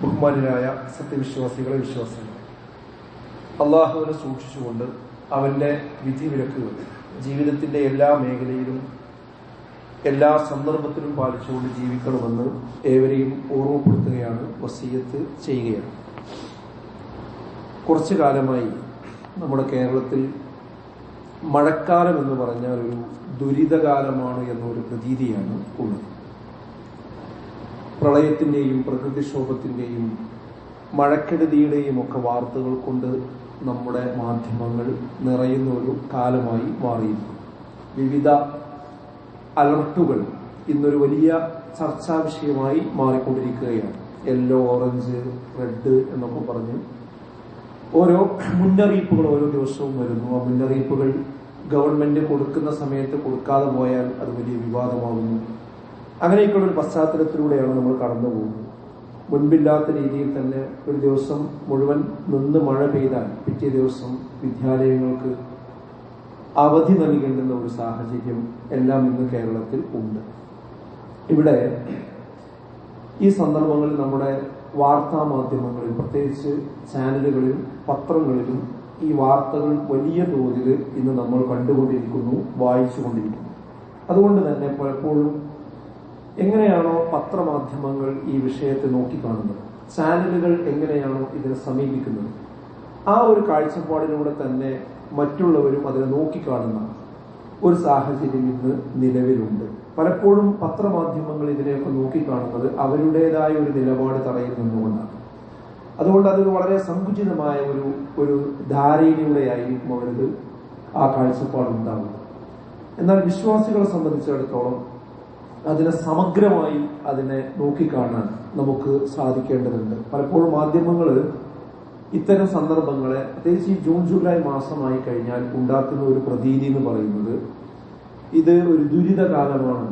ബഹുമാന്യരായ സത്യവിശ്വാസികളെ വിശ്വാസികൾ, അള്ളാഹുവിനെ സൂക്ഷിച്ചുകൊണ്ട് അവന്റെ വിധിവിലക്കുകൾ ജീവിതത്തിന്റെ എല്ലാ മേഖലയിലും എല്ലാ സന്ദർഭത്തിലും പാലിച്ചുകൊണ്ട് ജീവിക്കണമെന്ന് ഏവരെയും ഓർമ്മപ്പെടുത്തുകയാണ്, വസിയത്ത് ചെയ്യുകയാണ്. കുറച്ചു കാലമായി നമ്മുടെ കേരളത്തിൽ മഴക്കാലം എന്ന് പറഞ്ഞാൽ ഒരു ദുരിതകാലമാണ് എന്നൊരു പ്രതീതിയാണ് ഉള്ളത്. പ്രളയത്തിന്റെയും പ്രകൃതിക്ഷോഭത്തിന്റെയും മഴക്കെടുതിയുടെയും ഒക്കെ വാർത്തകൾ കൊണ്ട് നമ്മുടെ മാധ്യമങ്ങൾ നിറയുന്ന ഒരു കാലമായി മാറിയിരിക്കുന്നു. വിവിധ അലർട്ടുകൾ ഇന്നൊരു വലിയ ചർച്ചാ വിഷയമായി മാറിക്കൊണ്ടിരിക്കുകയാണ്. യെല്ലോ, ഓറഞ്ച്, റെഡ് എന്നൊക്കെ പറഞ്ഞ് ഓരോ മുന്നറിയിപ്പുകൾ ഓരോ ദിവസവും വരുന്നു. ആ മുന്നറിയിപ്പുകൾ ഗവൺമെന്റ് കൊടുക്കുന്ന സമയത്ത് കൊടുക്കാതെ പോയാൽ അത് വലിയ വിവാദമാകുന്നു. അങ്ങനെയൊക്കെയുള്ള ഒരു പശ്ചാത്തലത്തിലൂടെയാണ് നമ്മൾ കടന്നു പോകുന്നത്. മുൻപില്ലാത്ത രീതിയിൽ തന്നെ ഒരു ദിവസം മുഴുവൻ നിന്ന് മഴ പെയ്താൽ പിറ്റേ ദിവസം വിദ്യാലയങ്ങൾക്ക് അവധി നൽകേണ്ടുന്ന ഒരു സാഹചര്യം എല്ലാം ഇന്ന് കേരളത്തിൽ ഉണ്ട്. ഇവിടെ ഈ സന്ദർഭങ്ങളിൽ നമ്മുടെ വാർത്താ മാധ്യമങ്ങളിൽ, പ്രത്യേകിച്ച് ചാനലുകളിലും പത്രങ്ങളിലും ഈ വാർത്തകൾ വലിയ തോതിൽ ഇന്ന് നമ്മൾ കണ്ടുകൊണ്ടിരിക്കുന്നു, വായിച്ചുകൊണ്ടിരിക്കുന്നു. അതുകൊണ്ട് തന്നെ പലപ്പോഴും എങ്ങനെയാണോ പത്രമാധ്യമങ്ങൾ ഈ വിഷയത്തെ നോക്കിക്കാണുന്നത്, ചാനലുകൾ എങ്ങനെയാണോ ഇതിനെ സമീപിക്കുന്നത്, ആ ഒരു കാഴ്ചപ്പാടിലൂടെ തന്നെ മറ്റുള്ളവരും അതിനെ നോക്കിക്കാണുന്ന ഒരു സാഹചര്യം ഇന്ന് നിലവിലുണ്ട്. പലപ്പോഴും പത്രമാധ്യമങ്ങൾ ഇതിനെയൊക്കെ നോക്കിക്കാണുന്നത് അവരുടേതായ ഒരു നിലപാട് തറയിൽ നിന്നുകൊണ്ടാണ്. അതുകൊണ്ട് അത് വളരെ സങ്കുചിതമായ ഒരു ധാരയിലൂടെയായിരിക്കും അവരത് ആ കാഴ്ചപ്പാടുണ്ടാകുന്നത്. എന്നാൽ വിശ്വാസികളെ സംബന്ധിച്ചിടത്തോളം അതിനെ സമഗ്രമായി അതിനെ നോക്കിക്കാണാൻ നമുക്ക് സാധിക്കേണ്ടതുണ്ട്. പലപ്പോഴും മാധ്യമങ്ങൾ ഇത്തരം സന്ദർഭങ്ങളെ, പ്രത്യേകിച്ച് ഈ ജൂൺ ജൂലൈ മാസമായി കഴിഞ്ഞാൽ ഉണ്ടാക്കുന്ന ഒരു പ്രതീതി എന്ന് പറയുന്നത് ഇത് ഒരു ദുരിതകാലമാണ്,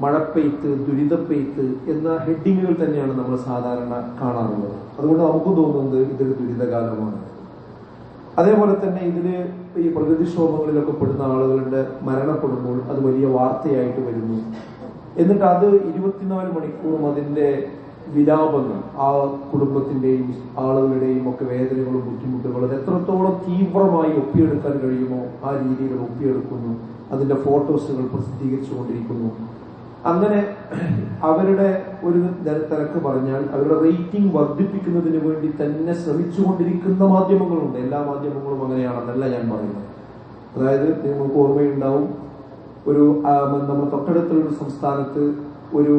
മഴപ്പെയ്ത്ത്, ദുരിതപ്പെയ്ത്ത് എന്ന ഹെഡിങ്ങുകൾ തന്നെയാണ് നമ്മൾ സാധാരണ കാണാറുള്ളത്. അതുകൊണ്ട് നമുക്ക് തോന്നുന്നത് ഇതൊരു ദുരിതകാലമാണ്. അതേപോലെ തന്നെ ഇതില് ഈ പ്രകൃതിക്ഷോഭങ്ങളിലൊക്കെ പെടുന്ന ആളുകളുടെ മരണപ്പെടുമ്പോൾ അത് വലിയ വാർത്തയായിട്ട് വരുന്നു. എന്നിട്ട് അത് 24 മണിക്കൂറും അതിന്റെ വിലാപങ്ങൾ, ആ കുടുംബത്തിന്റെയും ആളുകളുടെയും ഒക്കെ വേദനകളും ബുദ്ധിമുട്ടുകളും അത് എത്രത്തോളം തീവ്രമായി ഒപ്പിയെടുക്കാൻ കഴിയുമോ ആ രീതിയിൽ ഒപ്പിയെടുക്കുന്നു. അതിന്റെ ഫോട്ടോസുകൾ പ്രസിദ്ധീകരിച്ചുകൊണ്ടിരിക്കുന്നു. അങ്ങനെ അവരുടെ ഒരു തിരക്ക് പറഞ്ഞാൽ അവരുടെ റേറ്റിംഗ് വർദ്ധിപ്പിക്കുന്നതിന് വേണ്ടി തന്നെ ശ്രമിച്ചുകൊണ്ടിരിക്കുന്ന മാധ്യമങ്ങളുണ്ട്. എല്ലാ മാധ്യമങ്ങളും അങ്ങനെയാണെന്നല്ല ഞാൻ പറയുന്നത്. അതായത് നിങ്ങൾക്ക് ഓർമ്മയുണ്ടാവും, നമ്മുടെ തൊട്ടടുത്തുള്ള ഒരു സംസ്ഥാനത്ത് ഒരു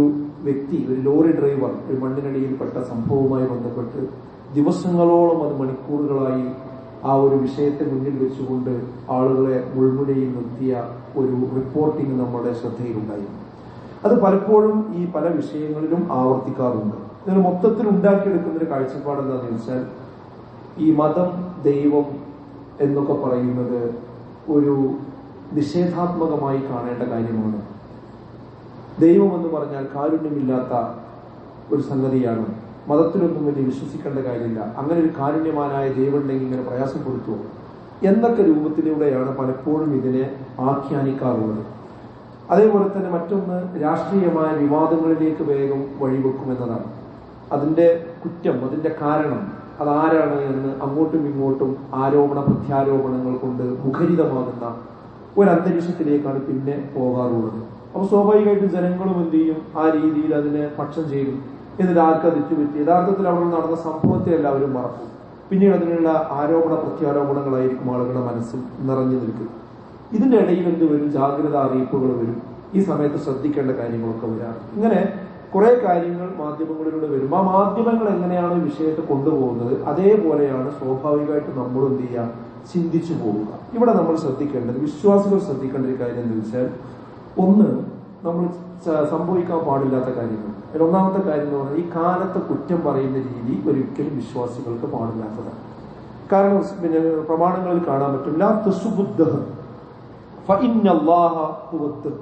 വ്യക്തി, ഒരു ലോറി ഡ്രൈവർ, ഒരു മണ്ണിനടിയിൽപ്പെട്ട സംഭവവുമായി ബന്ധപ്പെട്ട് ദിവസങ്ങളോളം, അത് മണിക്കൂറുകളായി ആ ഒരു വിഷയത്തെ മുന്നിൽ വെച്ചുകൊണ്ട് ആളുകളെ മുൾമുനയിൽ നിർത്തിയ ഒരു റിപ്പോർട്ടിംഗ് നമ്മുടെ ശ്രദ്ധയിലുണ്ടായിരുന്നു. അത് പലപ്പോഴും ഈ പല വിഷയങ്ങളിലും ആവർത്തിക്കാറുണ്ട്. ഇതിന് മൊത്തത്തിൽ ഉണ്ടാക്കിയെടുക്കുന്ന ഒരു കാഴ്ചപ്പാട് എന്താണെന്ന് വെച്ചാൽ, ഈ മതം, ദൈവം എന്നൊക്കെ പറയുന്നത് ഒരു നിഷേധാത്മകമായി കാണേണ്ട കാര്യമാണ്. ദൈവം എന്ന് പറഞ്ഞാൽ കാരുണ്യമില്ലാത്ത ഒരു സംഗതിയാണ്. മതത്തിലൊന്നും വലിയ വിശ്വസിക്കേണ്ട കാര്യമില്ല. അങ്ങനെ ഒരു കാരുണ്യമാനായ ദൈവം ഉണ്ടെങ്കിൽ ഇങ്ങനെ പ്രയാസപ്പെടുത്തുമോ എന്നൊക്കെ രൂപത്തിലൂടെയാണ് പലപ്പോഴും ഇതിനെ ആഖ്യാനിക്കാറുള്ളത്. അതേപോലെ തന്നെ മറ്റൊന്ന്, രാഷ്ട്രീയമായ വിവാദങ്ങളിലേക്ക് വേഗം വഴിവെക്കുമെന്നതാണ്. അതിന്റെ കുറ്റം, അതിന്റെ കാരണം അതാരാണ് എന്ന് അങ്ങോട്ടും ഇങ്ങോട്ടും ആരോപണ പ്രത്യാരോപണങ്ങൾ കൊണ്ട് മുഖരിതമാകുന്ന ഒരു അന്തരീക്ഷത്തിലേക്കാണ് പിന്നെ പോകാറുള്ളത്. അപ്പൊ സ്വാഭാവികമായിട്ടും ജനങ്ങളും എന്ത് ചെയ്യും, ആ രീതിയിൽ അതിനെ പക്ഷം ചെയ്യും. എന്നിട്ട് ആർക്കാ തെറ്റുപറ്റി, യഥാർത്ഥത്തിൽ അവിടെ നടന്ന സംഭവത്തെ എല്ലാവരും മറക്കും. പിന്നീട് അതിനുള്ള ആരോപണ പ്രത്യാരോപണങ്ങളായിരിക്കും ആളുകളുടെ മനസ്സിൽ നിറഞ്ഞു നിൽക്കുക. ഇതിന്റെ ഇടയിൽ എന്ത് വരും, ജാഗ്രതാ അറിയിപ്പുകൾ വരും, ഈ സമയത്ത് ശ്രദ്ധിക്കേണ്ട കാര്യങ്ങളൊക്കെ വരാറ്. ഇങ്ങനെ കുറെ കാര്യങ്ങൾ മാധ്യമങ്ങളിലൂടെ വരും. ആ മാധ്യമങ്ങൾ എങ്ങനെയാണ് ഈ വിഷയത്തെ കൊണ്ടുപോകുന്നത് അതേപോലെയാണ് സ്വാഭാവികമായിട്ട് നമ്മൾ എന്ത് ചെയ്യുക, ചിന്തിച്ചു പോവുക. ഇവിടെ നമ്മൾ ശ്രദ്ധിക്കേണ്ടത്, വിശ്വാസികൾ ശ്രദ്ധിക്കേണ്ട ഒരു കാര്യം എന്താ വെച്ചാൽ, ഒന്ന്, നമ്മൾ സംഭവിക്കാൻ പാടില്ലാത്ത കാര്യങ്ങൾ. ഒന്നാമത്തെ കാര്യം എന്ന് പറഞ്ഞാൽ, ഈ കാലത്തെ കുറ്റം പറയുന്ന രീതി ഒരിക്കലും വിശ്വാസികൾക്ക് പാടില്ലാത്തതാണ്. കാരണം പിന്നെ പ്രമാണങ്ങളിൽ കാണാൻ പറ്റും, ലാ തസുബ്ദഹ ഫഇന്നല്ലാഹ ഹുവദ്ദഹ്.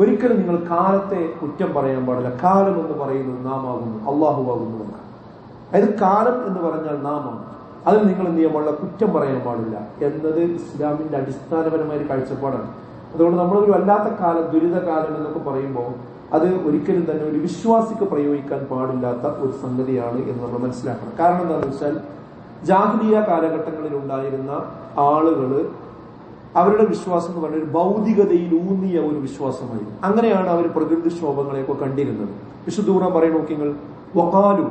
ഒരിക്കലും നിങ്ങൾ കാലത്തെ കുറ്റം പറയാൻ പാടില്ല. കാലം എന്ന് പറയുന്നത് നാം ആകുന്നു, അള്ളാഹു ആകുന്നു എന്നാണ്. അതായത് കാലം എന്ന് പറഞ്ഞാൽ നാമാണ്. അതിൽ നിങ്ങൾ എന്ത് ചെയ്യാൻ പാടില്ല, കുറ്റം പറയാൻ പാടില്ല എന്നത് ഇസ്ലാമിന്റെ അടിസ്ഥാനപരമായ ഒരു കാഴ്ചപ്പാടാണ്. അതുകൊണ്ട് നമ്മളൊരു വല്ലാത്ത കാലം, ദുരിതകാലം എന്നൊക്കെ പറയുമ്പോൾ അത് ഒരിക്കലും തന്നെ ഒരു വിശ്വാസിക്ക് പ്രയോഗിക്കാൻ പാടില്ലാത്ത ഒരു സംഗതിയാണ് എന്ന് നമ്മൾ മനസ്സിലാക്കണം. കാരണം എന്താണെന്ന് വെച്ചാൽ ജാഹിലിയ കാലഘട്ടങ്ങളിൽ ഉണ്ടായിരുന്ന ആളുകള് അവരുടെ വിശ്വാസം എന്ന് പറഞ്ഞ ഒരു ഭൗതികതയിൽ ഊന്നിയ ഒരു വിശ്വാസമായിരുന്നു. അങ്ങനെയാണ് അവർ പ്രകൃതിക്ഷോഭങ്ങളെയൊക്കെ കണ്ടിരുന്നത്. വിശുദ്ധ ഖുർആൻ പറയുന്ന നോക്കിങ്ങൾ വഖാലു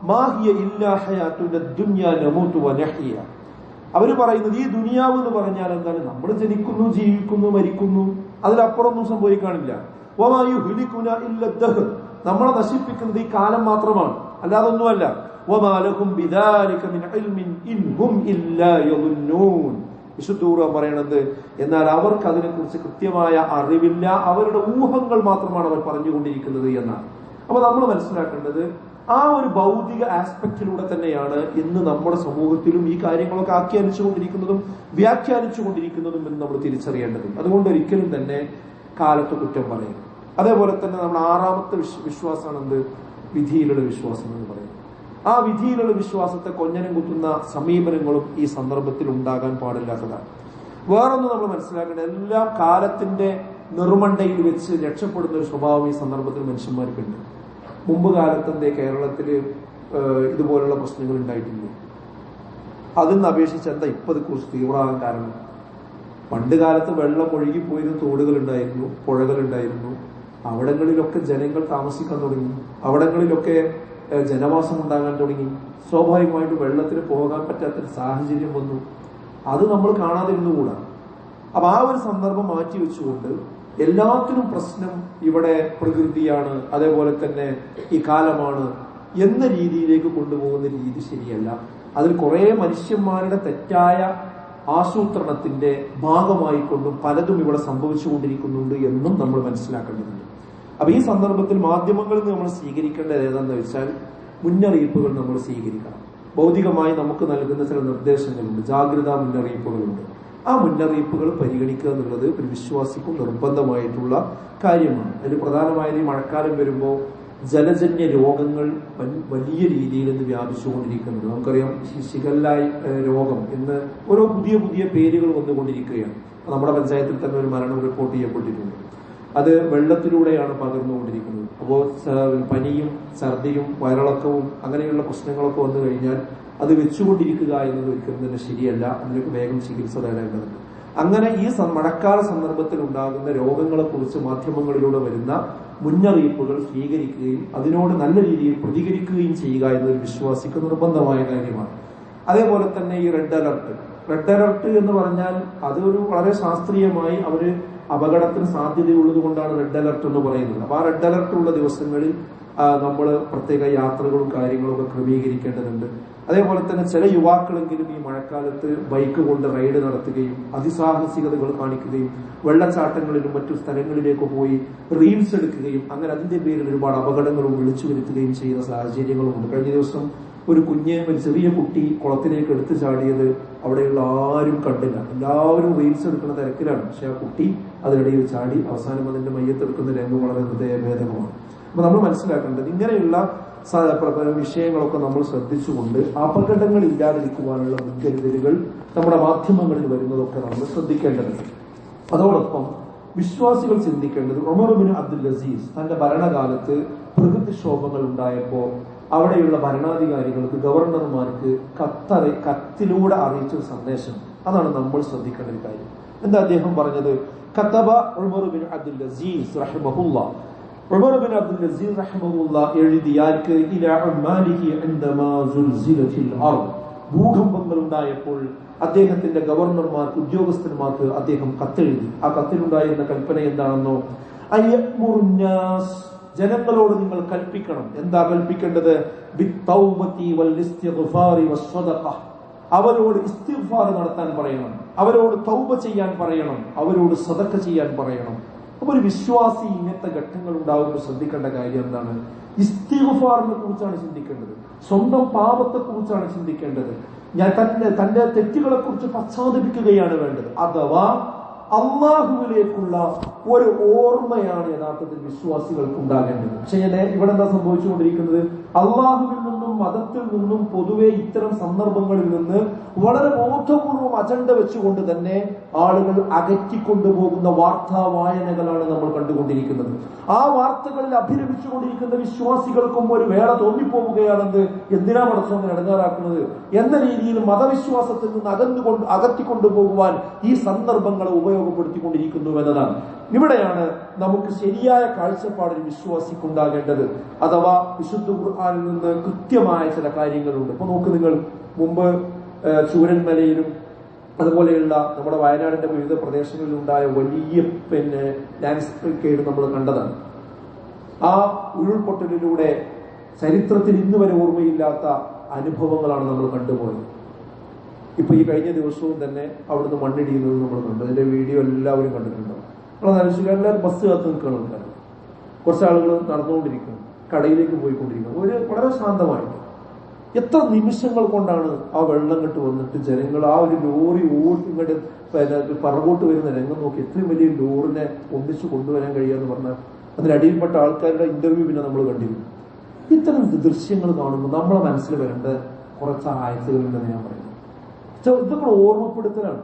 മാ ഹിയ ഇല്ലാ ഹയാതുന ദുനിയ നമൂതു വനഹ്യ. അവര് പറയുന്നത് ഈ ദുനിയാവ് എന്ന് പറഞ്ഞാൽ എന്താണ്? നമ്മൾ ജനിക്കുന്നു, ജീവിക്കുന്നു, മരിക്കുന്നു, അതിലപ്പുറമൊന്നും സംഭവിക്കാനില്ല. വമാ യുഹ്ലികുന ഇല്ല ദഹർ. നമ്മളെ നശിപ്പിക്കുന്നത് ഈ കാലം മാത്രമാണ്, അല്ലാതെ ഒന്നുമല്ല. വമാ ലഹും ബിദാലിക മിൻ ഇൽമിൻ ഇൻഹും ഇല്ലാ യദുന്നൂൻ. വിശുദ്ധ ഖുർആൻ പറയണത് എന്നാൽ അവർക്ക് അതിനെക്കുറിച്ച് കൃത്യമായ അറിവില്ല, അവരുടെ ഊഹങ്ങൾ മാത്രമാണ് അവർ പറഞ്ഞുകൊണ്ടിരിക്കുന്നത് എന്നാണ്. അപ്പൊ നമ്മൾ മനസ്സിലാക്കേണ്ടത് ആ ഒരു ഭൗതിക ആസ്പെക്റ്റിലൂടെ തന്നെയാണ് ഇന്ന് നമ്മുടെ സമൂഹത്തിലും ഈ കാര്യങ്ങളൊക്കെ ആഖ്യാനിച്ചുകൊണ്ടിരിക്കുന്നതും വ്യാഖ്യാനിച്ചുകൊണ്ടിരിക്കുന്നതും എന്ന് നമ്മൾ തിരിച്ചറിയേണ്ടത്. അതുകൊണ്ട് ഒരിക്കലും തന്നെ കാലത്ത് കുറ്റം പറയും. അതേപോലെ തന്നെ നമ്മുടെ ആറാമത്തെ വിശ്വാസമാണ് എന്ത്? വിധിയിലുള്ള വിശ്വാസം എന്ന് പറയുന്നത്. ആ വിധിയിലുള്ള വിശ്വാസത്തെ കൊഞ്ഞനം കുത്തുന്ന സമീപനങ്ങളും ഈ സന്ദർഭത്തിൽ ഉണ്ടാകാൻ പാടില്ലാത്തതാണ്. വേറൊന്നും നമ്മൾ മനസ്സിലാക്കേണ്ടത്, എല്ലാം കാലത്തിന്റെ നെറുമണ്ടയിൽ വെച്ച് രക്ഷപ്പെടുന്ന ഒരു സ്വഭാവം ഈ സന്ദർഭത്തിൽ മനുഷ്യന്മാർക്കുണ്ട്. മുമ്പ് കാലത്തെ കേരളത്തിൽ ഇതുപോലുള്ള പ്രശ്നങ്ങൾ ഉണ്ടായിട്ടില്ല. അതിന്ന് അപേക്ഷിച്ച് എന്താ ഇപ്പൊ അത് കുറിച്ച് തീവ്രമാകാൻ കാരണം? പണ്ട് കാലത്ത് വെള്ളം ഒഴുകിപ്പോയിരുന്ന തോടുകൾ ഉണ്ടായിരുന്നു, പുഴകൾ ഉണ്ടായിരുന്നു. അവിടങ്ങളിലൊക്കെ ജനങ്ങൾ താമസിക്കാൻ തുടങ്ങി, അവിടങ്ങളിലൊക്കെ ജനവാസം ഉണ്ടാകാൻ തുടങ്ങി. സ്വാഭാവികമായിട്ട് വെള്ളത്തിന് പോകാൻ പറ്റാത്തൊരു സാഹചര്യം വന്നു. അത് നമ്മൾ കാണാതിരുന്നുകൂടാ. അപ്പൊ ആ ഒരു സന്ദർഭം മാറ്റി വെച്ചുകൊണ്ട് എല്ലാത്തിനും പ്രശ്നം ഇവിടെ പ്രകൃതിയാണ്, അതേപോലെ തന്നെ ഈ കാലമാണ് എന്ന രീതിയിലേക്ക് കൊണ്ടുപോകുന്ന രീതി ശരിയല്ല. അതിൽ കുറെ മനുഷ്യന്മാരുടെ തെറ്റായ ആസൂത്രണത്തിന്റെ ഭാഗമായിക്കൊണ്ടും പലതും ഇവിടെ സംഭവിച്ചുകൊണ്ടിരിക്കുന്നുണ്ട് എന്നും നമ്മൾ മനസ്സിലാക്കേണ്ടതുണ്ട്. അപ്പൊ ഈ സന്ദർഭത്തിൽ മാധ്യമങ്ങളിൽ നിന്ന് നമ്മൾ സ്വീകരിക്കേണ്ടത് ഏതാണെന്ന് വെച്ചാൽ മുന്നറിയിപ്പുകൾ നമ്മൾ സ്വീകരിക്കണം. ഭൗതികമായി നമുക്ക് നൽകുന്ന ചില നിർദ്ദേശങ്ങളുണ്ട്, ജാഗ്രതാ മുന്നറിയിപ്പുകളുണ്ട്. ആ മുന്നറിയിപ്പുകൾ പരിഗണിക്കുക എന്നുള്ളത് ഒരു വിശ്വാസിക്കും നിർബന്ധമായിട്ടുള്ള കാര്യമാണ്. അതിൽ പ്രധാനമായത് ഈ മഴക്കാലം വരുമ്പോൾ ജലജന്യ രോഗങ്ങൾ വലിയ രീതിയിൽ ഇന്ന് വ്യാപിച്ചുകൊണ്ടിരിക്കുന്നുണ്ട്. നമുക്കറിയാം ശിഖല്ല രോഗം ഇന്ന് ഓരോ പുതിയ പുതിയ പേരുകൾ വന്നുകൊണ്ടിരിക്കുകയാണ്. നമ്മുടെ പഞ്ചായത്തിൽ തന്നെ ഒരു മരണം റിപ്പോർട്ട് ചെയ്യപ്പെട്ടിട്ടുണ്ട്. അത് വെള്ളത്തിലൂടെയാണ് പകർന്നുകൊണ്ടിരിക്കുന്നത്. അപ്പോൾ പനിയും ഛർദിയും വയറിളക്കവും അങ്ങനെയുള്ള പ്രശ്നങ്ങളൊക്കെ വന്നു കഴിഞ്ഞാൽ അത് വെച്ചുകൊണ്ടിരിക്കുക എന്നത് ഒരിക്കലും തന്നെ ശരിയല്ല. അതിലേക്ക് വേഗം ചികിത്സ തേടേണ്ടതുണ്ട്. അങ്ങനെ ഈ മഴക്കാല സന്ദർഭത്തിൽ ഉണ്ടാകുന്ന രോഗങ്ങളെ കുറിച്ച് മാധ്യമങ്ങളിലൂടെ വരുന്ന മുന്നറിയിപ്പുകൾ സ്വീകരിക്കുകയും അതിനോട് നല്ല രീതിയിൽ പ്രതികരിക്കുകയും ചെയ്യുക എന്നൊരു വിശ്വാസിക്ക് നിർബന്ധമായ കാര്യമാണ്. അതേപോലെ തന്നെ ഈ റെഡ് അലർട്ട് എന്ന് പറഞ്ഞാൽ അതൊരു വളരെ ശാസ്ത്രീയമായി അവര് അപകടത്തിന് സാധ്യതയുള്ളത് കൊണ്ടാണ് റെഡ് അലർട്ട് എന്ന് പറയുന്നത്. അപ്പൊ ആ റെഡ് അലർട്ട് ഉള്ള ദിവസങ്ങളിൽ നമ്മൾ പ്രത്യേക യാത്രകളും കാര്യങ്ങളും ഒക്കെ ക്രമീകരിക്കേണ്ടതുണ്ട്. അതേപോലെ തന്നെ ചില യുവാക്കളെങ്കിലും ഈ മഴക്കാലത്ത് ബൈക്ക് കൊണ്ട് റൈഡ് നടത്തുകയും അതിസാഹസികതകൾ കാണിക്കുകയും വെള്ളച്ചാട്ടങ്ങളിലും മറ്റു സ്ഥലങ്ങളിലേക്ക് പോയി റീൽസ് എടുക്കുകയും അങ്ങനെ അതിന്റെ പേരിൽ ഒരുപാട് അപകടങ്ങളും വിളിച്ചു വരുത്തുകയും ചെയ്യുന്ന സാഹചര്യങ്ങളുമുണ്ട്. കഴിഞ്ഞ ദിവസം ഒരു ചെറിയ കുട്ടി കുളത്തിലേക്ക് എടുത്തു ചാടിയത് അവിടെയുള്ള ആരും കണ്ടില്ല. എല്ലാവരും റീൽസ് എടുക്കുന്ന തിരക്കിലാണ്. പക്ഷെ ആ കുട്ടി അതിനിടയിൽ ചാടി അവസാനം അതിന്റെ മയ്യത്തെടുക്കുന്ന രംഗം വളരെ ഹൃദയഭേദകമാണ്. അപ്പൊ നമ്മൾ മനസ്സിലാക്കേണ്ടത് ഇങ്ങനെയുള്ള വിഷയങ്ങളൊക്കെ നമ്മൾ ശ്രദ്ധിച്ചുകൊണ്ട് അപകടങ്ങൾ ഇല്ലാതിരിക്കുവാനുള്ള മുൻകരുതലുകൾ നമ്മുടെ മാധ്യമങ്ങളിൽ വരുന്നതൊക്കെ നമ്മൾ ശ്രദ്ധിക്കേണ്ടതുണ്ട്. അതോടൊപ്പം വിശ്വാസികൾ ചിന്തിക്കേണ്ടത് ഉമർ ബിൻ അബ്ദുൽ അസീസ് തന്റെ ഭരണകാലത്ത് പ്രകൃതിക്ഷോഭങ്ങൾ ഉണ്ടായപ്പോൾ അവിടെയുള്ള ഭരണാധികാരികൾക്ക് ഗവർണർമാർക്ക് കത്തിലൂടെ അറിയിച്ചൊരു സന്ദേശം. അതാണ് നമ്മൾ ശ്രദ്ധിക്കേണ്ട ഒരു കാര്യം. എന്താ അദ്ദേഹം പറഞ്ഞത്? കതബ ഉമർ ബിൻ അബ്ദുൽ അസീസ് റഹിമഹുല്ലാഹ്. ഉമർ ബിൻ അബ്ദുൽ അസീസ് റഹിമഹുല്ലാഹ് എഴുതിയാർക്ക് ഇലാ ഉമ്മാലിഹി ഇൻദമാ സുൽസിലത്തിൽ അർദ്. ഭൂകമ്പങ്ങൾ ഉണ്ടായപ്പോൾ അദ്ദേഹത്തിന്റെ ഗവർണർമാർക്ക് ഉദ്യോഗസ്ഥന്മാർക്ക് അദ്ദേഹം കത്തെഴുതി. ആ കത്തിലുണ്ടായിരുന്ന കൽപ്പന എന്താണെന്നോ, അയ്യമുറുന്നാസ്, ജനങ്ങളോട് നിങ്ങൾ കൽപ്പിക്കണം. എന്താ കൽപ്പിക്കേണ്ടത്? ബിത്തൗബതി വൽ ഇസ്തിഗ്ഫാരി വസ്സദഖ. അവരോട് ഇസ്തിഗ്ഫാർ നടത്താൻ പറയണം, അവരോട് തൗബ ചെയ്യാൻ പറയണം, അവരോട് സദഖ ചെയ്യാൻ പറയണം. അപ്പൊ ഒരു വിശ്വാസി ഇങ്ങനത്തെ ഘട്ടങ്ങൾ ഉണ്ടാകുമ്പോൾ ശ്രദ്ധിക്കേണ്ട കാര്യം എന്താണ്? ഇസ്തിഗ്ഫാറിനെ കുറിച്ചാണ് ചിന്തിക്കേണ്ടത്, സ്വന്തം പാപത്തെ കുറിച്ചാണ് ചിന്തിക്കേണ്ടത്. തന്റെ തെറ്റുകളെ കുറിച്ച് പശ്ചാത്തപിക്കുകയാണ് വേണ്ടത്. അഥവാ അള്ളാഹുവിലേക്കുള്ള ഒരു ഓർമ്മയാണ് യഥാർത്ഥത്തിൽ വിശ്വാസികൾക്ക് ഉണ്ടാകേണ്ടത്. പക്ഷേ ഇവിടെ എന്താ സംഭവിച്ചുകൊണ്ടിരിക്കുന്നത്? അള്ളാഹുവിൽ നിന്ന് നിന്നും മതത്തിൽ നിന്നും പൊതുവെ ഇത്തരം സന്ദർഭങ്ങളിൽ നിന്ന് വളരെ ബോധപൂർവം അജണ്ട വെച്ചുകൊണ്ട് തന്നെ ആളുകൾ അകറ്റിക്കൊണ്ടുപോകുന്ന വാർത്താ വായനകളാണ് നമ്മൾ കണ്ടുകൊണ്ടിരിക്കുന്നത്. ആ വാർത്തകളിൽ അഭിരമിച്ചുകൊണ്ടിരിക്കുന്ന വിശ്വാസികൾക്കും ഒരു വേള തോന്നിപ്പോവുകയാണെന്ന്, എന്തിനാ പടച്ചോനെ ഇടങ്ങാറാക്കുന്നത് എന്ന രീതിയിൽ മതവിശ്വാസത്തിൽ നിന്ന് അകറ്റിക്കൊണ്ടുപോകുവാൻ ഈ സന്ദർഭങ്ങളെ ഉപയോഗപ്പെടുത്തിക്കൊണ്ടിരിക്കുന്നു എന്നതാണ്. ഇവിടെയാണ് നമുക്ക് ശരിയായ കാഴ്ചപ്പാടിൽ വിശ്വാസിക്കുണ്ടാകേണ്ടത്. അഥവാ വിശുദ്ധ ഖുർആനിൽ നിന്ന് കൃത്യമായ ചില കാര്യങ്ങളുണ്ട്. ഇപ്പൊ നോക്ക്, നിങ്ങൾ മുമ്പ് ചൂരന്മലയിലും അതുപോലെയുള്ള നമ്മുടെ വയനാടിന്റെ വിവിധ പ്രദേശങ്ങളിലുണ്ടായ വലിയ ലാൻഡ്സ്കേപ്പ് നമ്മൾ കണ്ടതാണ്. ആ ഉരുൾപൊട്ടലിലൂടെ ചരിത്രത്തിൽ ഇന്ന് വരെ ഓർമ്മയില്ലാത്ത അനുഭവങ്ങളാണ് നമ്മൾ കണ്ടുപോയത്. ഇപ്പൊ ഈ കഴിഞ്ഞ ദിവസവും തന്നെ അവിടുന്ന് മണ്ണിടിയുന്നത് നമ്മൾ കണ്ടു. അതിന്റെ വീഡിയോ എല്ലാവരും കണ്ടിട്ടുണ്ടാവും. എല്ലാവരും ബസ് കാത്ത് നിൽക്കണം. കുറച്ച് ആളുകൾ നടന്നുകൊണ്ടിരിക്കുന്നു, കടയിലേക്ക് പോയിക്കൊണ്ടിരിക്കുന്നു. വളരെ ശാന്തമായിട്ട് എത്ര നിമിഷങ്ങൾ കൊണ്ടാണ് ആ വെള്ളം കെട്ട് വന്നിട്ട് ജനങ്ങൾ ആ ഒരു ലോറി ഇങ്ങോട്ട് പറകോട്ട് വരുന്ന രംഗം നോക്കി. എത്രയും വലിയ ലോറിനെ ഒന്നിച്ചു കൊണ്ടുവരാൻ കഴിയാന്ന് പറഞ്ഞാൽ അതിനടിയിൽപ്പെട്ട ആൾക്കാരുടെ ഇന്റർവ്യൂ പിന്നെ നമ്മൾ കണ്ടിരുന്നു. ഇത്തരം ദൃശ്യങ്ങൾ കാണുമ്പോൾ നമ്മളെ മനസ്സിൽ വരേണ്ട കുറച്ച് ആയത്തുകളുണ്ടെന്ന് ഞാൻ പറയുന്നു. ഇതൊക്കെ ഓർമ്മപ്പെടുത്തലാണ്.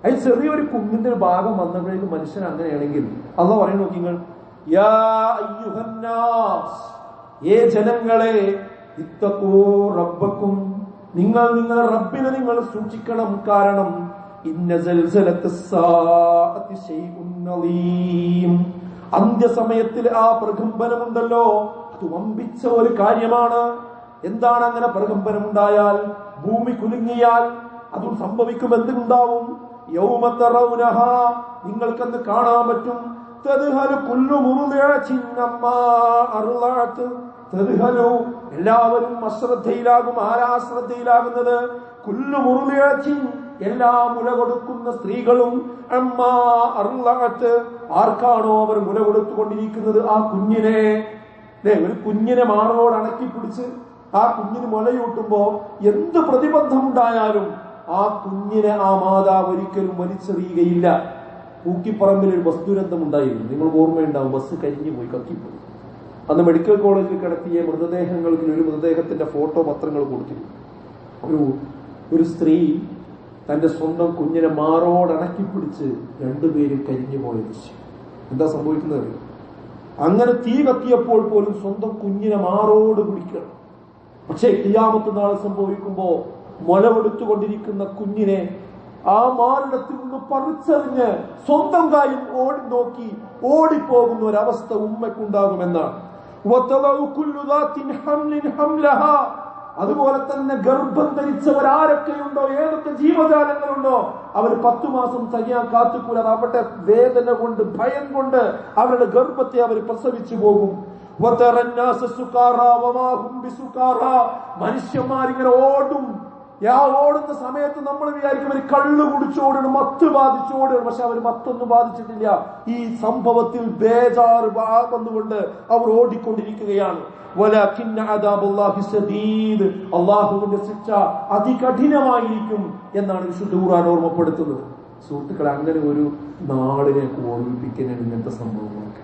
അതിൽ ചെറിയൊരു കുന്നിന്റെ ഒരു ഭാഗം വന്നപ്പോഴേക്കും മനുഷ്യൻ അങ്ങനെയാണെങ്കിൽ അള്ളാഹ് പറയുന്നു, നോക്കിങ്ങൾ, യാ അയ്യുഹന്നാസ്, ഏ ജനങ്ങളെ, ഇത്തഖൂ റബ്ബക്കും, നിങ്ങളുടെ റബ്ബിനെ നിങ്ങൾ സൂക്ഷിക്കണം. കാരണം ഇന്ന സൽസലത്തുസ്സാഅത്തി ശൈഉൻ അളീം, അന്ത്യസമയത്തിൽ ആ പ്രകമ്പനമുണ്ടല്ലോ, അത് വമ്പിച്ച ഒരു കാര്യമാണ്. എന്താണ് അങ്ങനെ പ്രകമ്പനമുണ്ടായാൽ, ഭൂമി കുലുങ്ങിയാൽ അതും സംഭവിക്കും. എന്തുണ്ടാവും? യൗമ തറൗനഹ, നിങ്ങൾക്കെന്ന് കാണാൻ പറ്റും. തദ്ഹലു കുല്ലു മുർദിഅത്തിൻ അമ്മാ അർളഅത്, തദ്ഹലു, എല്ലാവരും അശ്രദ്ധയിലാകും. ആരാ ശ്രദ്ധയിലാകുന്നത്? കുല്ലു മുർദിഅത്തിൻ, എല്ലാ മുല കൊടുക്കുന്ന സ്ത്രീകളും. അമ്മാ അർളഅത്, ആർക്കാണോ അവർ മുല കൊടുത്തുകൊണ്ടിരിക്കുന്നത് ആ കുഞ്ഞിനെ. ഒരു കുഞ്ഞിനെ മാറോട് അടക്കി പിടിച്ച് ആ കുഞ്ഞിന് മുലയൂട്ടുമ്പോ എന്ത് പ്രതിബന്ധമുണ്ടായാലും ആ കുഞ്ഞിനെ ആ മാതാവ് ഒരിക്കലും വലിച്ചെറിയുകയില്ല. പൂക്കിപ്പറമ്പിൽ ഒരു ബസ് ദുരന്തം ഉണ്ടായിരുന്നു, നിങ്ങൾക്ക് ഓർമ്മയുണ്ടാവും. ബസ് കരിഞ്ഞു പോയി, കത്തിപ്പോയി. അന്ന് മെഡിക്കൽ കോളേജിൽ കിടത്തിയ മൃതദേഹങ്ങൾക്ക് ഒരു മൃതദേഹത്തിന്റെ ഫോട്ടോ പത്രങ്ങൾ കൊടുത്തിരുന്നു. ഒരു സ്ത്രീ തന്റെ സ്വന്തം കുഞ്ഞിനെ മാറോടണക്കി പിടിച്ച് രണ്ടുപേരും കരിഞ്ഞു പോയ ദൃശ്യം. എന്താ സംഭവിക്കുന്നത്? അങ്ങനെ തീ കത്തിയപ്പോൾ പോലും സ്വന്തം കുഞ്ഞിനെ മാറോട് പിടിക്കണം. പക്ഷേ ഖിയാമത്ത് നാൾ സംഭവിക്കുമ്പോ മുലവെടുത്തുകൊണ്ടിരിക്കുന്ന കുഞ്ഞിനെ ആ മാറിടത്തിൽ നിന്ന് പറിച്ചറിഞ്ഞ് സ്വന്തം കാര്യം ഓടി നോക്കി ഓടിപ്പോകുന്ന ഒരവസ്ഥ ഉമ്മയ്ക്കുണ്ടാകുമെന്നാണ്. അതുപോലെ തന്നെ ഗർഭം ധരിച്ചവരാരൊക്കെയുണ്ടോ, ഏതൊക്കെ ജീവജാലങ്ങളുണ്ടോ, അവർ 10 മാസം തയ്യാൻ കാത്തുകൂടാതെ അവരുടെ വേദന കൊണ്ട്, ഭയം കൊണ്ട് അവരുടെ ഗർഭത്തെ അവർ പ്രസവിച്ചു പോകും. മനുഷ്യന്മാരിങ്ങനെ ഓടും. ഓടുന്ന സമയത്ത് നമ്മൾ വിചാരിക്കും അവർ കള്ളു കുടിച്ചോടണം, മത്ത് ബാധിച്ചോടണം. പക്ഷെ അവർ മത്തൊന്നും ബാധിച്ചിട്ടില്ല. ഈ സംഭവത്തിൽ ബേജാറ് വന്നുകൊണ്ട് അവർ ഓടിക്കൊണ്ടിരിക്കുകയാണ്. അള്ളാഹുവിന്റെ ശിക്ഷ അതികഠിനമായിരിക്കും എന്നാണ് വിശുദ്ധ ഖുർആൻ ഓർമ്മപ്പെടുത്തുന്നത്. സുഹൃത്തുക്കളെ, അങ്ങനെ ഒരു നാളിനെ ഓർമ്മിപ്പിക്കാനാണ് ഇങ്ങനത്തെ സംഭവങ്ങളൊക്കെ.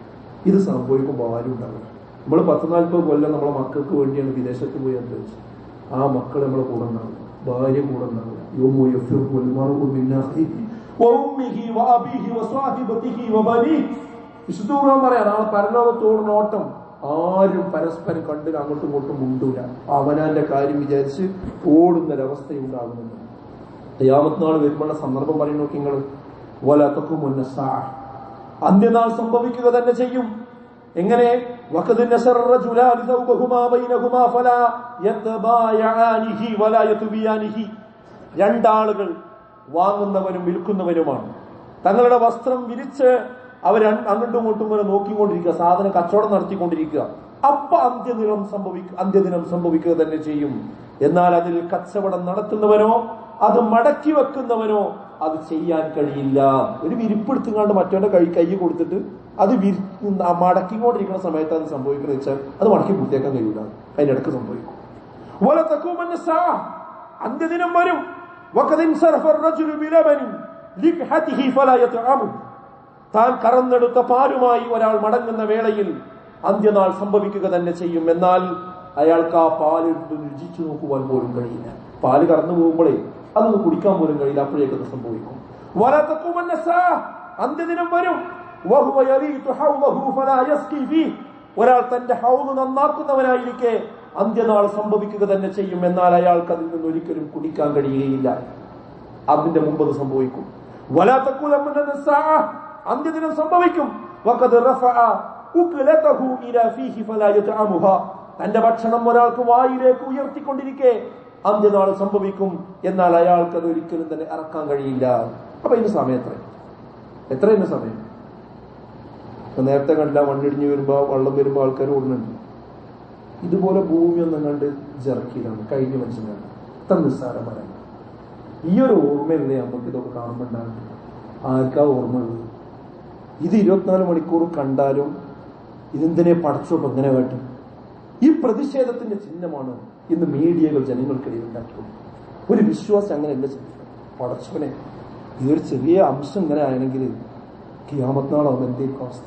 ഇത് സംഭവിക്കുമ്പോൾ ആരും ഉണ്ടാവില്ല. നമ്മൾ 10-40 കൊല്ലം നമ്മളെ മക്കൾക്ക് വേണ്ടിയാണ് വിദേശത്ത് പോയി അന്തരിച്ചത്. ആ മക്കൾ നമ്മളെ കൂടെ ഉണ്ടാവില്ല, ഭാര്യ കൂടെ ഉണ്ടാവില്ല. വിശുദ്ധ ഖുർആൻ പറയാം, നാളെ പരലോകത്തോടുന്ന ഓട്ടം. ആരും പരസ്പരം കണ്ട് അങ്ങോട്ടും ഇങ്ങോട്ടും മുണ്ടൂല. അവനാന്റെ കാര്യം വിചാരിച്ച് ഓടുന്നൊരവസ്ഥയുണ്ടാകുന്നുണ്ട്. ഖിയാമത്ത് നാൾ വരുമ്പോഴുള്ള സന്ദർഭം പറയും നോക്കി നിങ്ങൾ. അന്ത്യനാൾ സംഭവിക്കുക തന്നെ ചെയ്യും. എങ്ങനെ? രണ്ടാളുകൾ വാങ്ങുന്നവനും വിൽക്കുന്നവനുമാണ്. തങ്ങളുടെ വസ്ത്രം വിരിച്ച് അവർ അങ്ങോട്ടും ഇങ്ങോട്ടും വരെ നോക്കിക്കൊണ്ടിരിക്കുക, സാധനം കച്ചവടം നടത്തിക്കൊണ്ടിരിക്കുക. അപ്പൊ അന്ത്യദിനം സംഭവിക്കുക തന്നെ ചെയ്യും. എന്നാൽ അതിൽ കച്ചവടം നടത്തുന്നവനോ അത് മടക്കി വെക്കുന്നവനോ അത് ചെയ്യാൻ കഴിയില്ല. ഒരു വിരിപ്പെടുത്തുങ്ങാണ്ട് മറ്റവന്റെ കൈ കൊടുത്തിട്ട് അത് മടക്കിക്കൊണ്ടിരിക്കുന്ന സമയത്ത് അത് സംഭവിക്കുന്നത് വെച്ചാൽ അത് മടക്കി പൂർത്തിയാക്കാൻ കഴിയില്ല. അതിനിടക്ക് സംഭവിക്കും. അന്ത്യദിനം വരും. താൻ കറന്നെടുത്ത പാലുമായി ഒരാൾ മടങ്ങുന്ന വേളയിൽ അന്ത്യനാൾ സംഭവിക്കുക തന്നെ ചെയ്യും. എന്നാൽ അയാൾക്ക് ആ പാല് രുചിച്ചു നോക്കുവാൻ പോലും കഴിയില്ല. പാല് കടന്നു പോകുമ്പോഴേ അതൊന്ന് കുടിക്കാൻ പോലും കഴിയില്ല. അപ്പോഴേക്കത് സംഭവിക്കും. അന്ത്യദിനം വരും. ഒരാൾ തന്റെ ഹൗദ് നന്നാക്കുന്നവനായിരിക്കെ അന്ത്യനാൾ സംഭവിക്കുക തന്നെ ചെയ്യും. എന്നാൽ അയാൾക്ക് അതിൽ നിന്ന് ഒരിക്കലും കുടിക്കാൻ കഴിയുകയില്ല. അതിന്റെ മുമ്പ് അത് സംഭവിക്കും. അന്ത്യദിനം സംഭവിക്കും. തന്റെ ഭക്ഷണം ഒരാൾക്ക് വായിലേക്ക് ഉയർത്തിക്കൊണ്ടിരിക്കെ അന്ത്യനാൾ സംഭവിക്കും. എന്നാൽ അയാൾക്ക് അത് ഒരിക്കലും തന്നെ ഇറക്കാൻ കഴിയില്ല. അപ്പൊ ഇതിന് സമയം എത്രയെന്ന് സമയം നേരത്തെ കണ്ട മണ്ണിടിഞ്ഞു വരുമ്പോ വെള്ളം വരുമ്പോ ആൾക്കാർ ഓടുന്നുണ്ട്. ഇതുപോലെ ഭൂമി ഒന്നും കണ്ട് ജർക്കിയതാണ് കഴിഞ്ഞ മനുഷ്യനാണ്. ഇത്ര നിസ്സാരമായ ഈ ഒരു ഓർമ്മയല്ലേ നമുക്ക് ഇതൊക്കെ കാണുമ്പോണ്ടാകും. ആർക്കാ ഓർമ്മയുള്ളത്? ഇത് 24 മണിക്കൂർ കണ്ടാലും ഇതെന്തിനെ പടച്ചോട്ട് എങ്ങനെ കേട്ടു? ഈ പ്രതിഷേധത്തിന്റെ ചിഹ്നമാണ് ഇന്ന് മീഡിയകൾ ജനങ്ങൾക്കിടയിൽ ഉണ്ടാക്കിയത്. ഒരു വിശ്വാസം അങ്ങനെയല്ല ചിന്തിക്കണം. പടച്ചോനെ ഇതൊരു ചെറിയ അംശം ഇങ്ങനെ ആണെങ്കിൽ ഖിയാമത്ത് നാളാവും എന്തേക്കും അവസ്ഥ.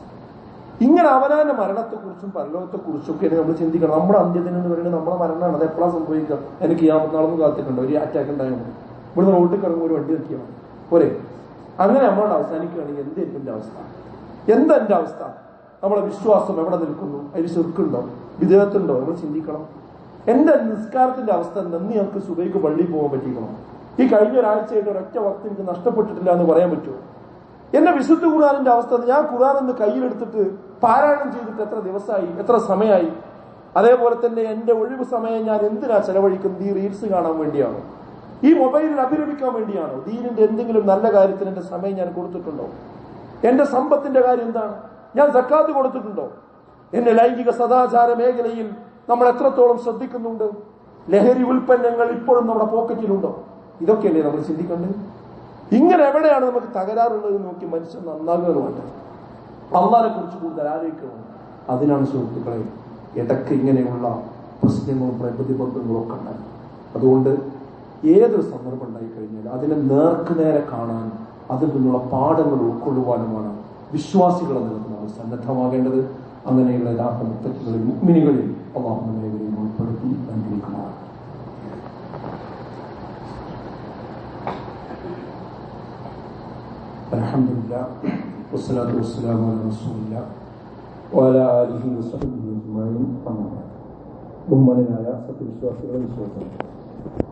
ഇങ്ങനെ അവനാന്റെ മരണത്തെക്കുറിച്ചും പരലോകത്തെക്കുറിച്ചൊക്കെയാണ് നമ്മൾ ചിന്തിക്കണം. നമ്മുടെ അന്ത്യദിനം എന്ന് പറയുന്നത് നമ്മുടെ മരണമാണ്. അത് എപ്പോഴാണ് സംഭവിക്കുക? എനിക്ക് ഖിയാമത്ത് നാളൊന്നും കാത്തിട്ടുണ്ടോ? ഒരു അറ്റാക്ക് ഉണ്ടായാൽ മതി, ഇവിടുന്ന് റോട്ടിൽ കിടങ്ങുമ്പോൾ ഒരു വണ്ടി നിർത്തിയാൽ മതി പോരെ. അങ്ങനെ നമ്മളോട് അവസാനിക്കുകയാണെങ്കിൽ എന്തായിരിക്കും എന്റെ അവസ്ഥ? എന്താ എന്റെ അവസ്ഥ? നമ്മളെ വിശ്വാസം എവിടെ നിൽക്കുന്നു? അതിൽ ശിർക്കുണ്ടോ, വിദേഹത്തുണ്ടോ? നമ്മൾ ചിന്തിക്കണം. എന്റെ നിസ്കാരത്തിന്റെ അവസ്ഥ നിന്ന് ഞങ്ങൾക്ക് സുബൈക്ക് പള്ളിയിൽ പോകാൻ പറ്റിക്കണം. ഈ കഴിഞ്ഞ ഒരാഴ്ചയായിട്ട് ഒരൊറ്റ വക്ത് എനിക്ക് നഷ്ടപ്പെട്ടിട്ടില്ല എന്ന് പറയാൻ പറ്റുമോ? എന്റെ വിശുദ്ധ ഖുർആനിന്റെ അവസ്ഥ, ഞാൻ ഖുർആൻ ഒന്ന് കയ്യിലെടുത്തിട്ട് പാരായണം ചെയ്തിട്ട് എത്ര ദിവസമായി, എത്ര സമയമായി? അതേപോലെ തന്നെ എന്റെ ഒഴിവ് സമയം ഞാൻ എന്തിനാ ചെലവഴിക്കുന്നത്? ഈ റീൽസ് കാണാൻ വേണ്ടിയാണോ? ഈ മൊബൈലിൽ അഭിരമിക്കാൻ വേണ്ടിയാണോ? ദീനിന്റെ എന്തെങ്കിലും നല്ല കാര്യത്തിന് എന്റെ സമയം ഞാൻ കൊടുത്തിട്ടുണ്ടോ? എന്റെ സമ്പത്തിന്റെ കാര്യം എന്താണ്? ഞാൻ സക്കാത്ത് കൊടുത്തിട്ടുണ്ടോ? എന്റെ ലൈംഗിക സദാചാര മേഖലയിൽ നമ്മൾ എത്രത്തോളം ശ്രദ്ധിക്കുന്നുണ്ട്? ലഹരി ഉൽപ്പന്നങ്ങൾ ഇപ്പോഴും നമ്മുടെ പോക്കറ്റിലുണ്ടോ? ഇതൊക്കെയല്ലേ നമ്മൾ ചിന്തിക്കേണ്ടത്. ഇങ്ങനെ എവിടെയാണ് നമുക്ക് തകരാറുള്ളത് നോക്കി മനുഷ്യൻ നന്നാകുക വേണ്ടത്. അള്ളാഹിനെ കുറിച്ച് കൂടുതൽ ആലോചിക്കണം. അതിനാണ് സുഹൃത്തുക്കളെ ഇടയ്ക്ക് ഇങ്ങനെയുള്ള പ്രശ്നങ്ങളും പ്രതിബന്ധങ്ങളും ഒക്കെ ഉണ്ടായി. അതുകൊണ്ട് ഏതൊരു സന്ദർഭം ഉണ്ടായി കഴിഞ്ഞാൽ അതിനെ നേർക്കുനേരെ കാണാൻ, അതിൽ നിന്നുള്ള പാഠങ്ങൾ ഉൾക്കൊള്ളുവാനുമാണ് വിശ്വാസികളെ നിലനിന്ന് സന്നദ്ധമാകേണ്ടത്. അങ്ങനെയുള്ള യഥാർത്ഥ മുത്തക്കികളിൽ മുഅ്മിനീകളിൽ അല്ലാഹു നമ്മെ ഉൾപ്പെടുത്തി അനുഗ്രഹിക്കുമാറാകട്ടെ. അൽഹംദുലില്ലാഹ് വസ്സലാത്തു വസ്സലാമു അലാ റസൂലില്ലാഹ് വഅലാ ആലിഹി വസഹ്ബിഹി അജ്മഈൻ. ബഹുമാനനായ സത്യവിശ്വാസികളെ, വിശ്വാസികൾ,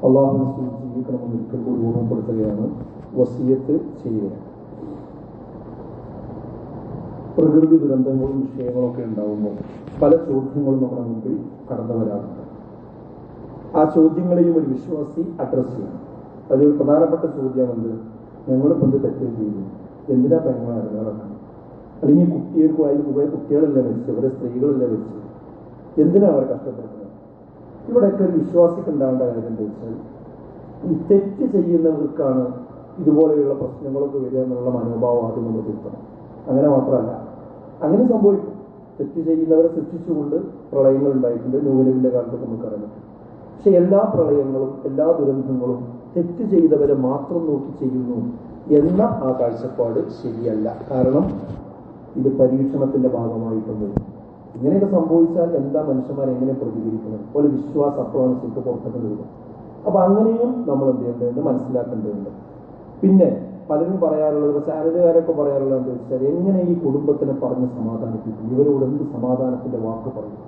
അള്ളാഹുവിനെ ജീവിക്കണമെന്ന് ഒരിക്കൽ കൂടി ഓർമ്മപ്പെടുത്തുകയാണ്, വസിയത്ത് ചെയ്യുകയാണ്. പ്രകൃതി ദുരന്തങ്ങളും വിഷയങ്ങളൊക്കെ ഉണ്ടാകുമ്പോൾ പല ചോദ്യങ്ങളും നമ്മുടെ മുമ്പിൽ കടന്നു വരാറുണ്ട്. ആ ചോദ്യങ്ങളെയും ഒരു വിശ്വാസി അഡ്രസ് ചെയ്യണം. അതിലൊരു പ്രധാനപ്പെട്ട ചോദ്യമുണ്ട്, ഞങ്ങളിപ്പോൾ എന്ത് തെറ്റും ചെയ്തു, എന്തിനാ പെങ്ങളെ ഇറങ്ങാറക്കണം? അല്ലെങ്കിൽ കുട്ടികൾക്കും അതിൽ കുറേ കുട്ടികളെല്ലാം വെച്ച്, അവരെ സ്ത്രീകളെല്ലാം വെച്ച് എന്തിനാ അവർ കഷ്ടപ്പെടുന്നത്? ഇവിടെയൊക്കെ ഒരു വിശ്വാസിക്ക് ഉണ്ടാവേണ്ട കാര്യം എന്താ വെച്ചാൽ, ഈ തെറ്റ് ചെയ്യുന്നവർക്കാണ് ഇതുപോലെയുള്ള പ്രശ്നങ്ങളൊക്കെ വരിക എന്നുള്ള മനോഭാവം ആദ്യം നമ്മൾ തിരുത്തണം. അങ്ങനെ മാത്രമല്ല, അങ്ങനെ സംഭവിക്കും. തെറ്റ് ചെയ്യുന്നവരെ ശിക്ഷിച്ചുകൊണ്ട് പ്രളയങ്ങൾ ഉണ്ടായിട്ടുണ്ട്. നൂഹുവിന്റെ കാലത്ത് നമുക്കറിയാൻ പറ്റും. പക്ഷെ എല്ലാ പ്രളയങ്ങളും എല്ലാ ദുരന്തങ്ങളും തെറ്റ് ചെയ്തവരെ മാത്രം നോക്കി ചെയ്യുന്നു എന്ന ആ കാഴ്ചപ്പാട് ശരിയല്ല. കാരണം ഇത് പരീക്ഷണത്തിന്റെ ഭാഗമായിട്ടുണ്ട്. ഇങ്ങനെയൊക്കെ സംഭവിച്ചാൽ എന്താ മനുഷ്യന്മാർ എങ്ങനെ പ്രതികരിക്കുന്നത്? ഒരു വിശ്വാസം അപ്പോഴാണ് ശരിക്കും പുറത്തേക്ക് വരിക. അപ്പൊ അങ്ങനെയും നമ്മൾ എന്ത് ചെയ്യേണ്ടതുണ്ട്, മനസ്സിലാക്കേണ്ടതുണ്ട്. പിന്നെ പലരും പറയാറുള്ളത്, ചാനലുകാരൊക്കെ പറയാറുള്ളത് എന്താ വെച്ചാൽ, എങ്ങനെ ഈ കുടുംബത്തിനെ പറഞ്ഞ് സമാധാനിപ്പിക്കും, ഇവരോട് എന്ത് സമാധാനത്തിന്റെ വാക്ക് പറയും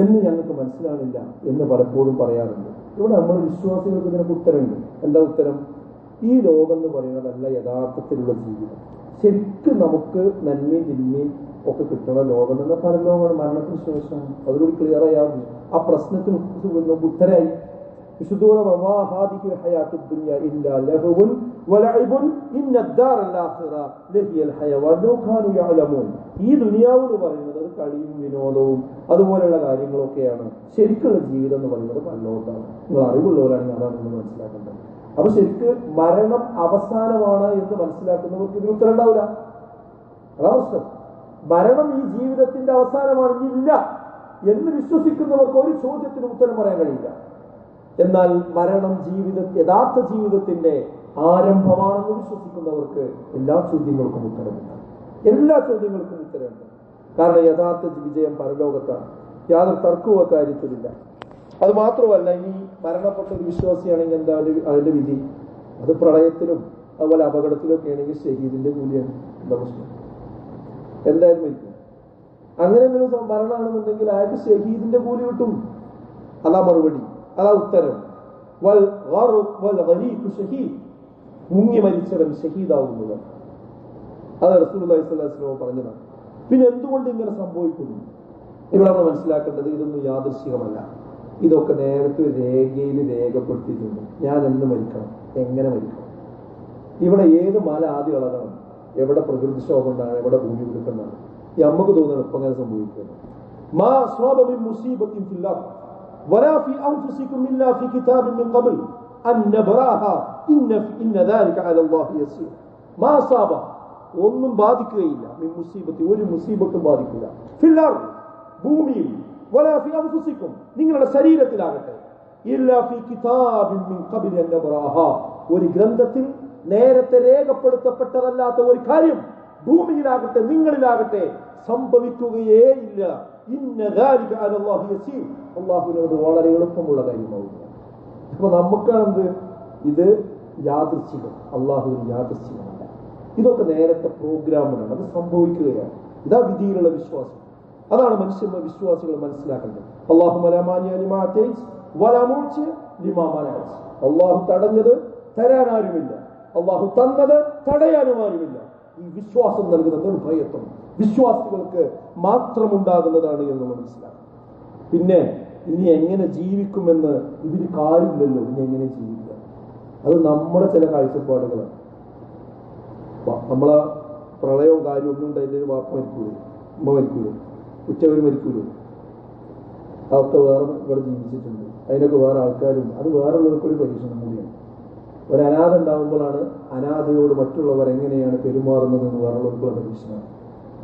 എന്ന് ഞങ്ങൾക്ക് മനസ്സിലാണില്ല എന്ന് പലപ്പോഴും പറയാറുണ്ട്. ഇവിടെ നമ്മൾ വിശ്വാസികൾക്ക് ഇതിനൊക്കെ ഉത്തരമുണ്ട്. എന്താ ഉത്തരം? ഈ ലോകം എന്ന് പറയുന്നതല്ല യഥാർത്ഥത്തിലുള്ള ജീവിതം. ശരിക്കും നമുക്ക് നന്മയും തിന്മയും ഒക്കെ കിട്ടുന്ന ലോകം എന്ന പരലോകമാണ്, മരണത്തിന് ശേഷമാണ്. അതുകൂടി ക്ലിയർ ആയാൽ ആ പ്രശ്നത്തിന് ഉത്തരായി. വിശുദ്ധ ഈ ദുനിയാവ് എന്ന് പറയുന്നത് അത് കളിയും വിനോദവും അതുപോലെയുള്ള കാര്യങ്ങളൊക്കെയാണ്. ശരിക്കുള്ള ജീവിതം എന്ന് പറയുന്നത് പരലോകത്താണ്. നിങ്ങൾ അറിവുള്ളവരാണെങ്കിൽ അതാണ് നിങ്ങൾ മനസ്സിലാക്കേണ്ടത്. അപ്പൊ ശരിക്ക് മരണം അവസാനമാണ് എന്ന് മനസ്സിലാക്കുന്നവർക്ക് ഇതിന് ഉത്തരം ഉണ്ടാവില്ല. അതാ പ്രശ്നം. മരണം ഈ ജീവിതത്തിന്റെ അവസാനമാണെങ്കില്ല എന്ന് വിശ്വസിക്കുന്നവർക്ക് ഒരു ചോദ്യത്തിന് ഉത്തരം പറയാൻ കഴിയില്ല. എന്നാൽ മരണം യഥാർത്ഥ ജീവിതത്തിന്റെ ആരംഭമാണെന്ന് വിശ്വസിക്കുന്നവർക്ക് എല്ലാ ചോദ്യങ്ങൾക്കും ഉത്തരമുണ്ട്. എല്ലാ ചോദ്യങ്ങൾക്കും ഉത്തരമുണ്ട്. കാരണം യഥാർത്ഥ വിജയം പരലോകത്താണ്. യാതൊരു തർക്കവും അക്കാര്യത്തിലില്ല. അത് മാത്രമല്ല, ഇനി മരണപ്പെട്ട ഒരു വിശ്വാസിയാണെങ്കിൽ എന്താ അതിന്റെ വിധി? അത് പ്രളയത്തിലും അതുപോലെ അപകടത്തിലൊക്കെ ആണെങ്കിൽ ഷഹീദിന്റെ കൂലിയാണ്. എന്താ പ്രശ്നം? എന്തായാലും മരിക്കും. അങ്ങനെ എന്തെങ്കിലും മരണമാണെന്നുണ്ടെങ്കിൽ അയാൾക്ക് ഷഹീദിന്റെ കൂലി കിട്ടും. അതാ മറുപടി, അതാ ഉത്തരം. മുങ്ങി മരിച്ചവൻ ഷഹീദാവുന്നത്. അത് റസൂലുള്ളാഹി സ്വല്ലല്ലാഹു അലൈഹി വസല്ലം പറഞ്ഞതാണ്. പിന്നെ എന്തുകൊണ്ട് ഇങ്ങനെ സംഭവിക്കുന്നു? ഇവിടെ നമ്മൾ മനസ്സിലാക്കേണ്ടത് ഇതൊന്നും യാദൃശ്ചികമല്ല. ഇതൊക്കെ നേരത്തെ രേഖയിൽ രേഖപ്പെടുത്തിയിട്ടുണ്ട്. ഞാൻ എന്ന് മരിക്കണം, എങ്ങനെ മരിക്കണം, ഇവിടെ ഏത് മല ആദ്യം ഇളകണം, എവിടെ പ്രകൃതിക്ഷോഭം ഉണ്ടാണ്, എവിടെ ഭൂമി കൊടുക്കുന്നതാണ്. നമുക്ക് തോന്നുന്നത് ഇപ്പം അങ്ങനെ സംഭവിക്കുന്നത്. ഒന്നും ബാധിക്കുകയില്ല. ഒരു മുസീബത്തും ബാധിക്കില്ല. ഭൂമിയിൽ നിങ്ങളുടെ ശരീരത്തിലാകട്ടെ ഒരു ഗ്രന്ഥത്തിൽ നേരത്തെ രേഖപ്പെടുത്തപ്പെട്ടതല്ലാത്ത ഒരു കാര്യം ഭൂമിയിലാകട്ടെ നിങ്ങളിലാകട്ടെ സംഭവിക്കുകയേ ഇല്ല. അല്ലാഹുവിനോട് വളരെ എളുപ്പമുള്ള കാര്യമാവുക. അപ്പൊ നമുക്കാണെന്ത്? ഇത് യാദൃശ്ചികം, അല്ലാഹുവിന് യാദൃശ്ചികമല്ല. ഇതൊക്കെ നേരത്തെ പ്രോഗ്രാമുകളാണ്, അത് സംഭവിക്കുകയാണ്. ഇതാ വിധിയിലുള്ള വിശ്വാസം. അതാണ് മനുഷ്യന്മാർ വിശ്വാസികൾ മനസ്സിലാക്കേണ്ടത്. അള്ളാഹു തടഞ്ഞത് തരാനാരുമില്ല, അള്ളാഹു തന്നത് തടയാനും ആരുമില്ല. ഈ വിശ്വാസം നൽകുന്ന നിർഭയത്വം വിശ്വാസികൾക്ക് മാത്രമുണ്ടാകുന്നതാണ് എന്ന് മനസ്സിലാക്കണം. പിന്നെ ഇനി എങ്ങനെ ജീവിക്കുമെന്ന് ഇതിന് കാര്യമില്ലല്ലോ. ഇനി എങ്ങനെ ജീവിക്കുക, അത് നമ്മുടെ ചില കാഴ്ചപ്പാടുകളാണ്. നമ്മളെ പ്രളയവും കാര്യവും ഒന്നും ഉണ്ടായിട്ട് ഒരു വാപ്പ മരിക്കൂലേ, ഉമ്മ മരിക്കൂലേ, ഉറ്റവർ മരിക്കൂലേ, അതൊക്കെ വേറെ ഇവിടെ ജീവിച്ചിട്ടുണ്ട്. അതിനൊക്കെ വേറെ ആൾക്കാരും. അത് വേറുള്ളവർക്കൊരു പരീക്ഷണം കൂടിയാണ്. ഒരു അനാഥ ഉണ്ടാകുമ്പോഴാണ് അനാഥയോട് മറ്റുള്ളവർ എങ്ങനെയാണ് പെരുമാറുന്നതെന്ന് വേറുള്ളവർക്കുള്ള പരീക്ഷണമാണ്.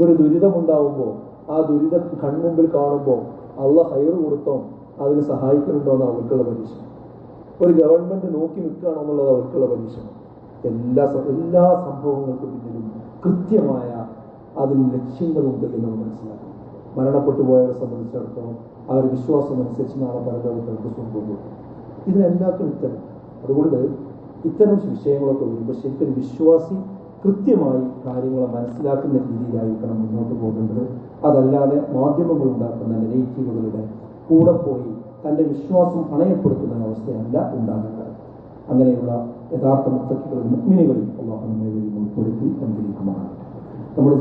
ഒരു ദുരിതമുണ്ടാവുമ്പോൾ ആ ദുരിതം കൺമുമ്പിൽ കാണുമ്പോൾ അള്ളാഹ് ഹൈറ് കൊടുത്തോ അതിന് സഹായിക്കുന്നുണ്ടോ എന്ന് അവർക്കുള്ള പരീക്ഷണം. ഒരു ഗവൺമെന്റ് നോക്കി നിൽക്കുകയാണോ എന്നുള്ളത് അവർക്കുള്ള പരീക്ഷണം. എല്ലാ സംഭവങ്ങൾക്കും പിന്നിലും കൃത്യമായ അതിന് ലക്ഷ്യങ്ങളുണ്ട് എന്ന് നമ്മൾ മനസ്സിലാക്കണം. മരണപ്പെട്ടു പോയവരെ സംബന്ധിച്ചിടത്തോളം അവർ വിശ്വാസമനുസരിച്ച് നാളെ പരലോകത്ത് സംഭവിക്കും. ഇതിനെല്ലാത്തിനും ഉത്തരം. അതുകൊണ്ട് ഇത്തരം വിഷയങ്ങളൊക്കെ വരുമ്പോൾ ശരിക്കും വിശ്വാസി കൃത്യമായി കാര്യങ്ങളെ മനസ്സിലാക്കുന്ന രീതിയിലായിരിക്കണം മുന്നോട്ട് പോകേണ്ടത്. അതല്ലാതെ മാധ്യമങ്ങൾ ഉണ്ടാക്കുന്ന നെഗറ്റീവുകളുടെ കൂടെ പോയി തൻ്റെ വിശ്വാസം പണയപ്പെടുത്തുന്ന അവസ്ഥയല്ല ഉണ്ടാകേണ്ടത്. അങ്ങനെയുള്ള യഥാർത്ഥ മുത്തക്കികളും മുഅ്മിനീകളിൽ അല്ലാഹു നമ്മെ ഉൾപ്പെടുത്തി അനുഗ്രഹിക്കുമാറാകട്ടെ. നമ്മുടെ